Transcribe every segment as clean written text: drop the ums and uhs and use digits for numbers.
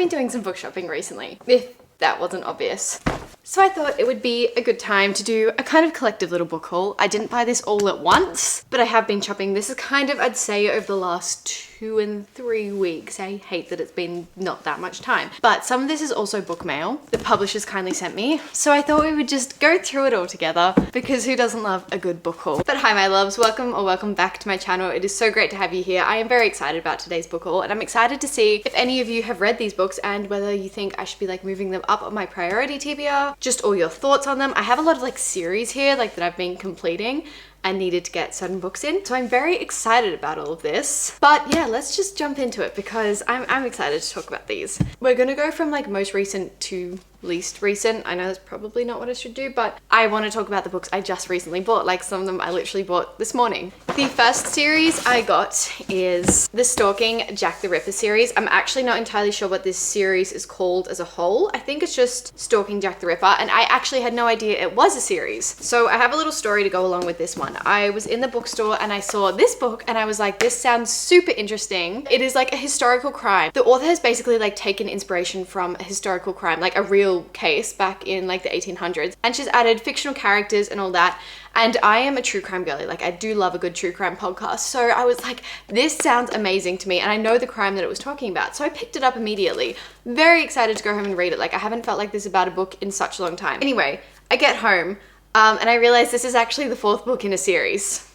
been doing some book shopping recently, if that wasn't obvious. So I thought it would be a good time to do a kind of collective little book haul. I didn't buy this all at once, but I have been shopping. This is kind of, I'd say, over the last 2 and 3 weeks. I hate that it's been not that much time. But some of this is also book mail. The publishers kindly sent me. So I thought we would just go through it all together because who doesn't love a good book haul? But hi my loves, welcome back to my channel. It is so great to have you here. I am very excited about today's book haul and I'm excited to see if any of you have read these books and whether you think I should be like moving them up on my priority TBR, just all your thoughts on them. I have a lot of like series here like that I've been completing and needed to get certain books in. So I'm very excited about all of this. But yeah, let's just jump into it because I'm excited to talk about these. We're gonna go from like most recent to least recent. I know that's probably not what I should do, but I want to talk about the books I just recently bought. Like some of them I literally bought this morning. The first series I got is the Stalking Jack the Ripper series. I'm actually not entirely sure what this series is called as a whole. I think it's just Stalking Jack the Ripper, and I actually had no idea it was a series. So I have a little story to go along with this one. I was in the bookstore and I saw this book and I was like, this sounds super interesting. It is like a historical crime. The author has basically like taken inspiration from a historical crime, like a real case back in like the 1800s, and she's added fictional characters and all that. And I am a true crime girly. Like I do love a good true crime podcast. So I was like, this sounds amazing to me. And I know the crime that it was talking about. So I picked it up immediately. Very excited to go home and read it. Like I haven't felt like this about a book in such a long time. Anyway, I get home and I realized this is actually the 4th book in a series.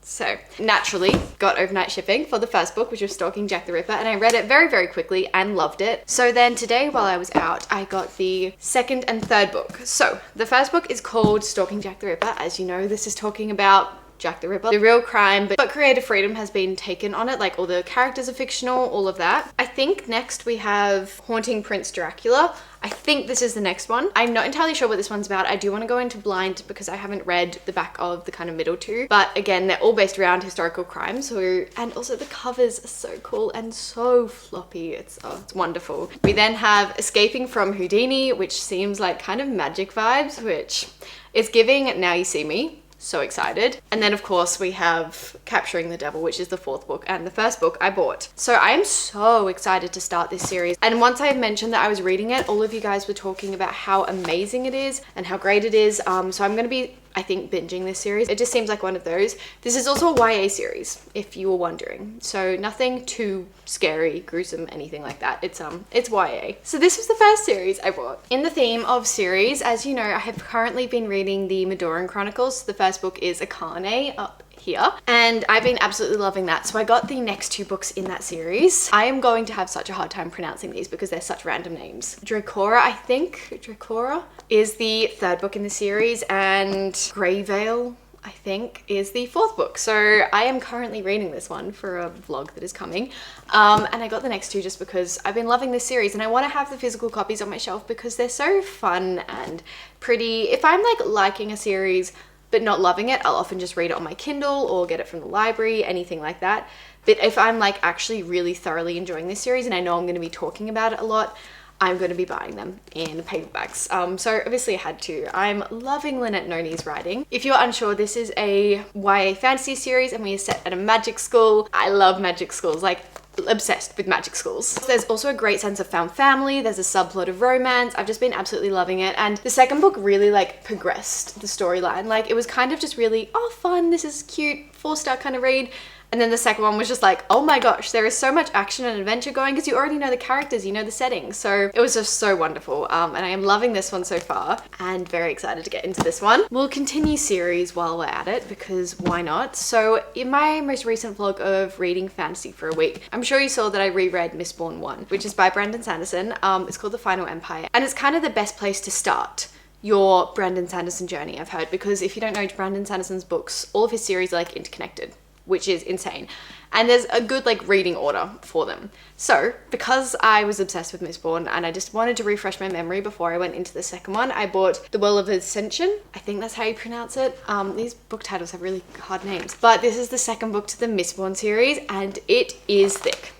So naturally got overnight shipping for the first book, which was Stalking Jack the Ripper, and I read it very, very quickly and loved it. So then today while I was out, I got the 2nd and 3rd book. So the first book is called Stalking Jack the Ripper. As you know, this is talking about Jack the Ripper, the real crime, but creative freedom has been taken on it. Like all the characters are fictional, all of that. I think next we have Haunting Prince Dracula. I think this is the next one. I'm not entirely sure what this one's about. I do want to go into blind because I haven't read the back of the kind of middle two. But again, they're all based around historical crime. So, and also the covers are so cool and so floppy. It's wonderful. We then have Escaping from Houdini, which seems like kind of magic vibes, which is giving Now You See Me. So excited. And then of course we have Capturing the Devil, which is the 4th book and the first book I bought. So I am so excited to start this series. And once I mentioned that I was reading it, all of you guys were talking about how amazing it is and how great it is. So I'm going to be, I think, binging this series. It just seems like one of those. This is also a YA series, if you were wondering. So nothing too scary, gruesome, anything like that. It's YA. So this was the first series I bought. In the theme of series, as you know, I have currently been reading the Madoran Chronicles. The first book is Akane up here, and I've been absolutely loving that. So I got the next 2 books in that series. I am going to have such a hard time pronouncing these because they're such random names. Dracora, I think, Dracora is the 3rd book in the series, and Greyvale, I think, is the 4th book. So I am currently reading this one for a vlog that is coming. And I got the next 2 just because I've been loving this series and I want to have the physical copies on my shelf because they're so fun and pretty. If I'm like liking a series but not loving it, I'll often just read it on my Kindle or get it from the library, anything like that. But if I'm like actually really thoroughly enjoying this series and I know I'm going to be talking about it a lot, I'm going to be buying them in paperbacks. So obviously I had to. I'm loving Lynette Noni's writing. If you're unsure, this is a YA fantasy series and we are set at a magic school. I love magic schools, like obsessed with magic schools. There's also a great sense of found family. There's a subplot of romance. I've just been absolutely loving it. And the second book really like progressed the storyline. Like it was kind of just really, oh fun, this is cute, 4-star kind of read. And then the second one was just like, oh my gosh, there is so much action and adventure going because you already know the characters, you know the settings. So it was just so wonderful. And I am loving this one so far and very excited to get into this one. We'll continue series while we're at it because why not? So in my most recent vlog of reading fantasy for a week, I'm sure you saw that I reread Mistborn 1, which is by Brandon Sanderson. It's called The Final Empire. And it's kind of the best place to start your Brandon Sanderson journey, I've heard, because if you don't know Brandon Sanderson's books, all of his series are like interconnected, which is insane. And there's a good like reading order for them. So because I was obsessed with Mistborn and I just wanted to refresh my memory before I went into the second one, I bought The Well of Ascension. I think that's how you pronounce it. These book titles have really hard names. But this is the second book to the Mistborn series and it is thick.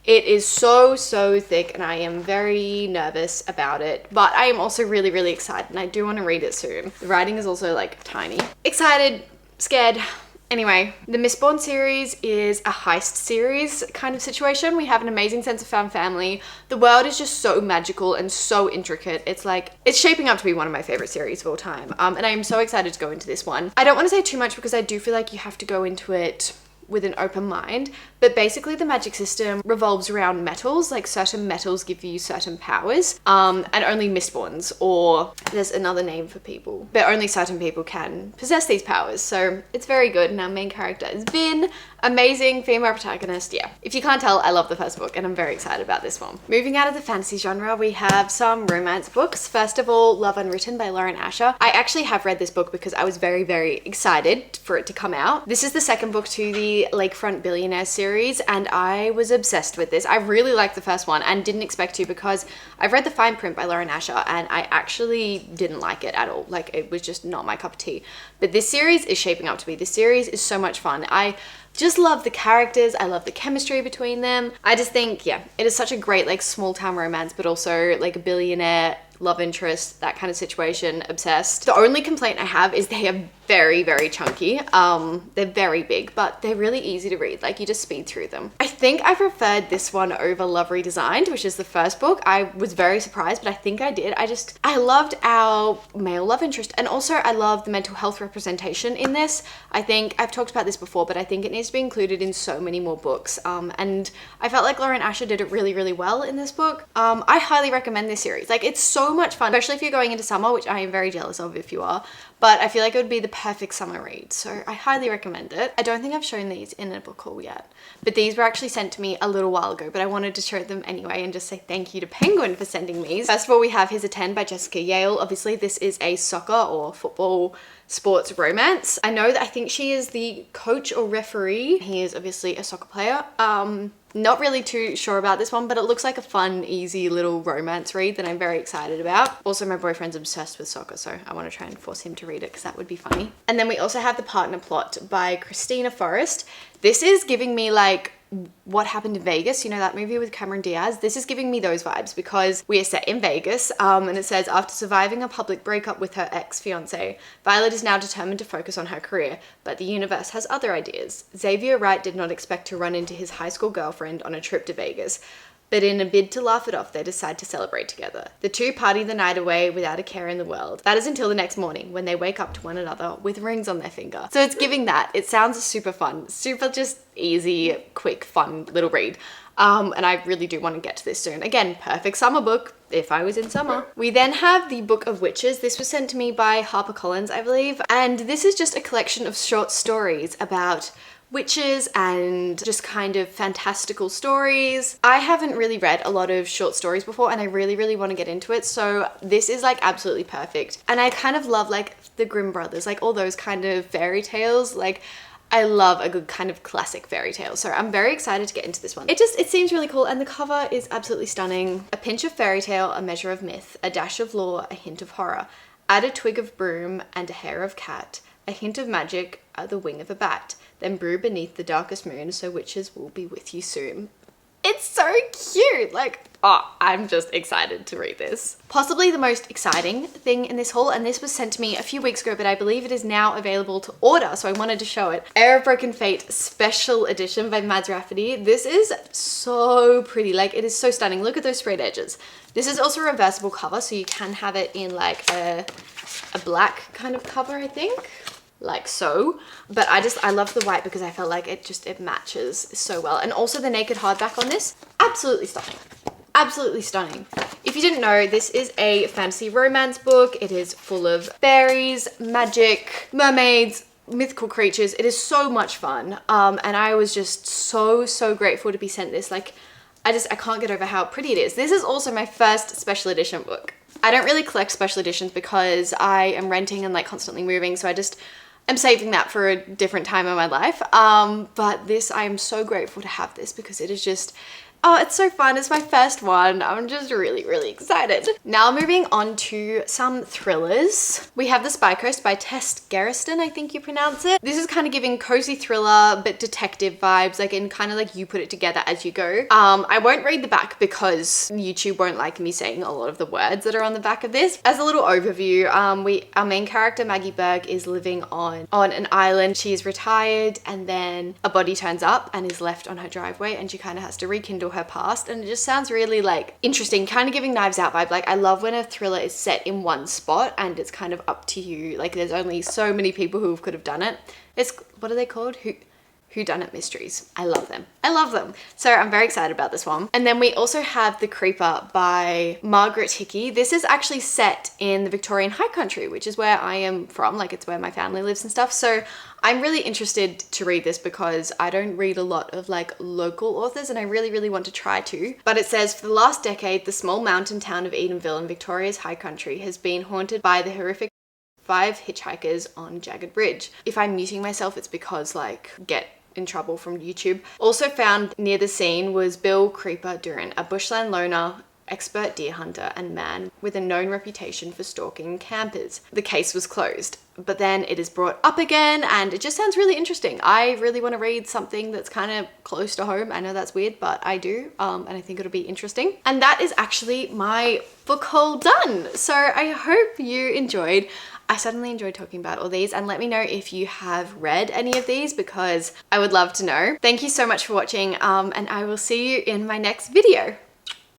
It is so thick and I am very nervous about it, but I am also really, really excited and I do want to read it soon. The writing is also like tiny. Excited, scared, Anyway, the Mistborn series is a heist series kind of situation. We have an amazing sense of found family. The world is just so magical and so intricate. It's like, it's shaping up to be one of my favorite series of all time. And I am so excited to go into this one. I don't want to say too much because I do feel like you have to go into it with an open mind, but basically the magic system revolves around metals. Like certain metals give you certain powers, and only Mistborns, or there's another name for people, but only certain people can possess these powers. So it's very good, and our main character is Vin, amazing female protagonist. Yeah, if you can't tell, I love the first book and I'm very excited about this one. Moving out of the fantasy genre, we have some romance books. First of all, Love Unwritten by Lauren Asher. I actually have read this book because I was very, very excited for it to come out. This is the second book to the Lakefront Billionaire series, and I was obsessed with this. I really liked the first one and didn't expect to, because I've read the fine print by Lauren Asher and I actually didn't like it at all. Like, it was just not my cup of tea. But this series is shaping up to be. This series is so much fun. I just love the characters. I love the chemistry between them. I just think, yeah, it is such a great like small town romance, but also like a billionaire love interest, that kind of situation, obsessed. The only complaint I have is they are very, very chunky. They're very big, but they're really easy to read. Like, you just speed through them. I think I preferred this one over Love Redesigned, which is the first book. I was very surprised, but I think I did. I loved our male love interest, and also I love the mental health representation in this. I think I've talked about this before, but I think it needs to be included in so many more books. And I felt like Lauren Asher did it really, really well in this book. I highly recommend this series. Like, it's so much fun, especially if you're going into summer, which I am very jealous of if you are. But I feel like it would be the perfect summer read, so I highly recommend it. I don't think I've shown these in a book haul yet, but these were actually sent to me a little while ago, but I wanted to show them anyway and just say thank you to Penguin for sending these. First of all, we have His Attend by Jessica Yale. Obviously, this is a soccer or football sports romance. I think she is the coach or referee. He is obviously a soccer player. Not really too sure about this one, but it looks like a fun, easy little romance read that I'm very excited about. Also, my boyfriend's obsessed with soccer, so I want to try and force him to read it because that would be funny. And then we also have The Partner Plot by Christina Forrest. This is giving me like What Happened in Vegas, you know, that movie with Cameron Diaz. This is giving me those vibes because we are set in Vegas, and it says, after surviving a public breakup with her ex-fiance, Violet is now determined to focus on her career, but the universe has other ideas. Xavier Wright did not expect to run into his high school girlfriend on a trip to Vegas, but in a bid to laugh it off, they decide to celebrate together. The two party the night away without a care in the world. That is until the next morning when they wake up to one another with rings on their finger. So it's giving that. It sounds super fun, super just easy, quick, fun little read. And I really do want to get to this soon. Again, perfect summer book if I was in summer. We then have The Book of Witches. This was sent to me by HarperCollins, I believe. And this is just a collection of short stories about witches and just kind of fantastical stories. I haven't really read a lot of short stories before, and I really, really want to get into it. So this is like absolutely perfect. And I kind of love like the Grimm brothers, like all those kind of fairy tales. Like, I love a good kind of classic fairy tale. So I'm very excited to get into this one. It seems really cool, and the cover is absolutely stunning. A pinch of fairy tale, a measure of myth, a dash of lore, a hint of horror. Add a twig of broom and a hair of cat, a hint of magic, the wing of a bat. Then brew beneath the darkest moon, so witches will be with you soon. It's so cute. Like, oh, I'm just excited to read this. Possibly the most exciting thing in this haul, and this was sent to me a few weeks ago, but I believe it is now available to order, so I wanted to show it. Heir of Broken Fate Special Edition by Mads Rafferty. This is so pretty. Like, it is so stunning. Look at those sprayed edges. This is also a reversible cover, so you can have it in like a black kind of cover, I think. Like so, but I love the white because I felt like it matches so well. And also the naked hardback on this, absolutely stunning. Absolutely stunning. If you didn't know, this is a fantasy romance book. It is full of fairies, magic, mermaids, mythical creatures. It is so much fun. And I was just so grateful to be sent this. Like, I can't get over how pretty it is. This is also my first special edition book. I don't really collect special editions because I am renting and like constantly moving, so I'm saving that for a different time in my life. But this, I am so grateful to have this because it is just Oh, it's so fun. It's my first one. I'm just really, really excited. Now moving on to some thrillers. We have The Spy Coast by Tess Gerriston, I think you pronounce it. This is kind of giving cozy thriller, but detective vibes, like in kind of like you put it together as you go. I won't read the back because YouTube won't like me saying a lot of the words that are on the back of this. As a little overview, our main character, Maggie Berg, is living on an island. She's retired and then a body turns up and is left on her driveway and she kind of has to rekindle her past, and it just sounds really like interesting, kind of giving Knives Out vibe. Like I love when a thriller is set in one spot and it's kind of up to you. Like there's only so many people who could have done it. It's, what are they called? Whodunit mysteries. I love them. I love them. So I'm very excited about this one. And then we also have The Creeper by Margaret Hickey. This is actually set in the Victorian High Country, which is where I am from. Like it's where my family lives and stuff. So I'm really interested to read this because I don't read a lot of like local authors and I really, really want to try to. But it says, for the last decade, the small mountain town of Edenville in Victoria's High Country has been haunted by the horrific 5 hitchhikers on Jagged Bridge. If I'm muting myself, it's because like get in trouble from YouTube. Also found near the scene was Bill Creeper Duran, a bushland loner, expert deer hunter and man with a known reputation for stalking campers. The case was closed, but then it is brought up again and it just sounds really interesting. I really want to read something that's kind of close to home. I know that's weird, but I do, and I think it'll be interesting. And that is actually my book haul done. So I hope you enjoyed. I suddenly enjoyed talking about all these, and let me know if you have read any of these because I would love to know. Thank you so much for watching, and I will see you in my next video.